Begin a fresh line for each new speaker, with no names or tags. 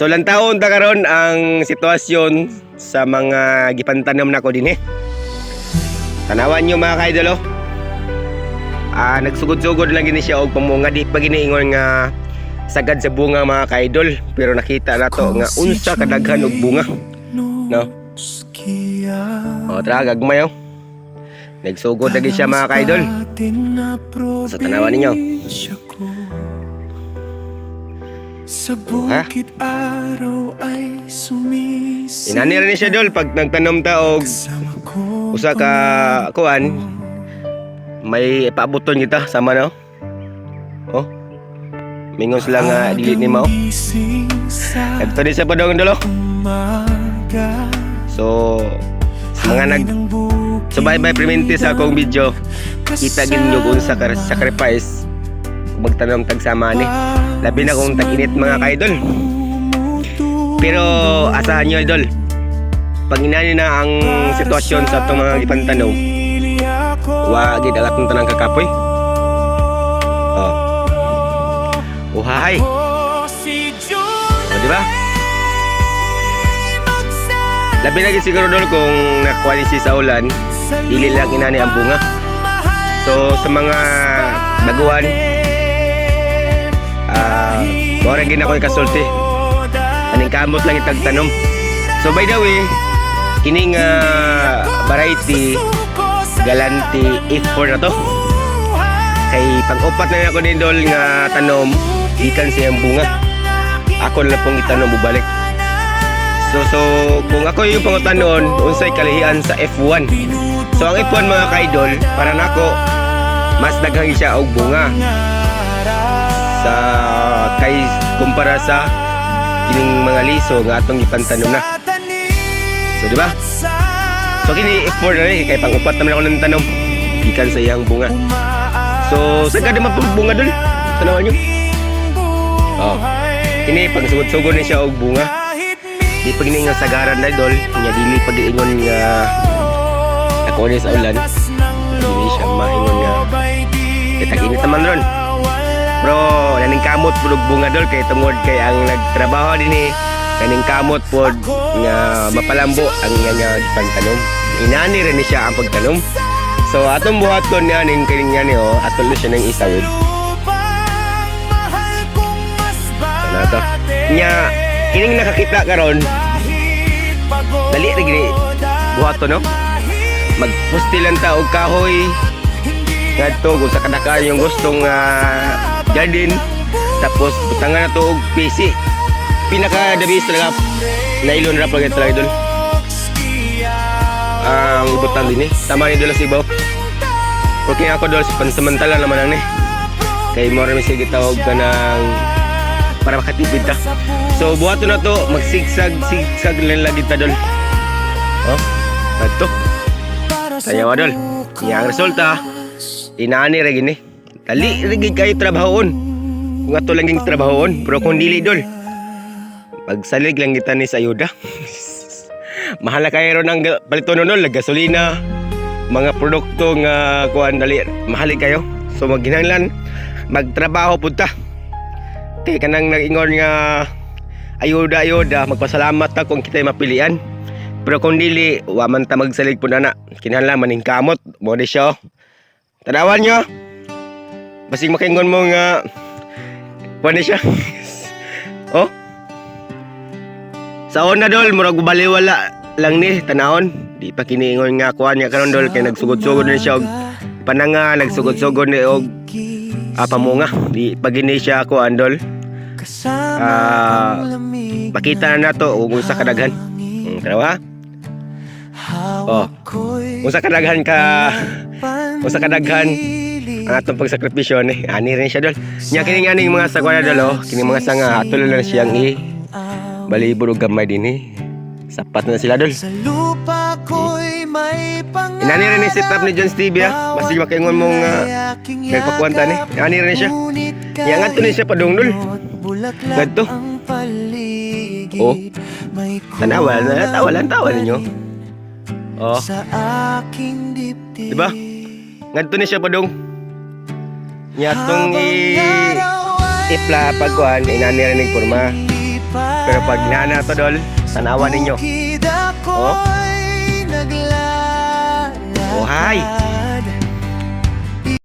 So lantaon ta karon ang sitwasyon sa mga gipantanom nako dinhi. Tanawan nyo mga kaidol oh. Nagsugod-sugod lang gini siya og pamunga, di pa giniingon nga sagad sa bunga mga kaidol, pero nakita nato nga unsa kadaghan og bunga. No? Tara gagmay oh. Nagsugod lagi siya mga kaidol. So tanawan ninyo.
Sa bukid araw ay sumisip.
Inani rin siya dol pag nagtanom ta og usa ka kuan, may paabuton kita sama no. Oh. Mingon sila nga dili ni mao. Kadto ni sa padong dolo. So mga nag subay-bay premente sa akong video, kita gid nyo kung sa sacrifice magtanom tagsama ni. Labi na kung tag-init mga kaidol. Pero asahan nyo idol, pag inani na ang sitwasyon sa itong mga ipantanom, wag gid alat ng tanang kakapoy. Uhahay. Diba? Labi na gid siguro dol kung nakuha ni si sa ulan, dili lang inani ang bunga. So sa mga baguhan, mora gid ako ikasulti. Aning kamot lang itagtanom. So by the way, kining variety Galante F4 na to. Kay pang-upat na ako ni dol nga tanom, ikan siyang bunga. Ako na pong itanom bubalik. So kung ako yung pangutanon, unsay kalihian sa F1. So ang F1 mga kaidol, para nako mas daghang siya og bunga sa kay kumpara sa kining mga liso nga atong ipantanom na. So di ba? So kini F4 na rin, kay pang-upat naman ako ng tanom, ikan sa iyang bunga. So sagad naman pag bunga dol. Tanawan nyo. Kini pag sugod-sugod na siya og bunga. Di pag nga sagaran na idol, nya dili pag ingon nga ako ni sa ulan. Dili siya maingon nga tag-init naman ron. Bro, naning kamot pud og bunga dol, kay tungod kay ang nagtrabaho dinhi kaning kamot pod nga mapalambo ang nga pantanom. Inani rin ni siya ang pagtanom. So atong buhaton ni aning kining ni atol siya ng isawid. Ano to? Nya kining nakakita karon, dali ra gini buhaton no. Magpustilan ta og kahoy ngadto kung sa kadaka yung gustong garden, tapos butangan na to og PC. Pinaka the best talaga nylon wrap lang talaga idol. Ang butang din tama ni dolo sibaw. Okay ako dolo sa pansamantala naman ang ni. Kay mo ra mi sige tawag kanang para makatipid ta. So buhaton na to, magsigsag lang lagi ta dol. Adto. Sayaw dol. Yang resulta inani ra gini. Dali ra gid kay trabahon. Kung ato lang ging trabahon, pero kung dili dol, pagsalig lang kita ni sa ayuda. Mahal na kayo ron ang paliton nun, gasolina, mga produkto nga kuhan dali, mahal kayo. So maghinanglan, magtrabaho punta. Kaya kanang nag-ingon nga ayuda, magpasalamat ta kung kita'y mapilian. Pero kung dili, waman ta magsalig po na. Kinahanglan maning kamot, mo di siya. Tanawan nyo, basig makaingon mo nga, kuhan di siya. Sa una dol, murag baliwala lang ni tanahon. Di pa kiniingon nga kuan niya karon dol, kay nagsugod-sugod na siya og pananga, nagsugod-sugod ni og pamunga. Di pa gini siya kuan dol. Pakita na nato og unsa kadaghan. Tara unsa kadaghan ang atong pagsakripisyo ni. Ani rin siya dol. Nya kini nga ning mga sagwa dol, kini mga sanga atol na siyang balibod og gamay dinhi. Sapat na sila dol. Inani rin ni setup ni John Stevie Basig makaingon mo nga nagpakuwanta ni. Inani rin siya. Iangat to ni siya padung dol. Ngadto. Tawa ninyo. Diba? Ngadto ni siya padung. Nyatong ipla pagkuhan, inani rin nagporma. Pero pag nana to dol, tanawan ninyo. Oh,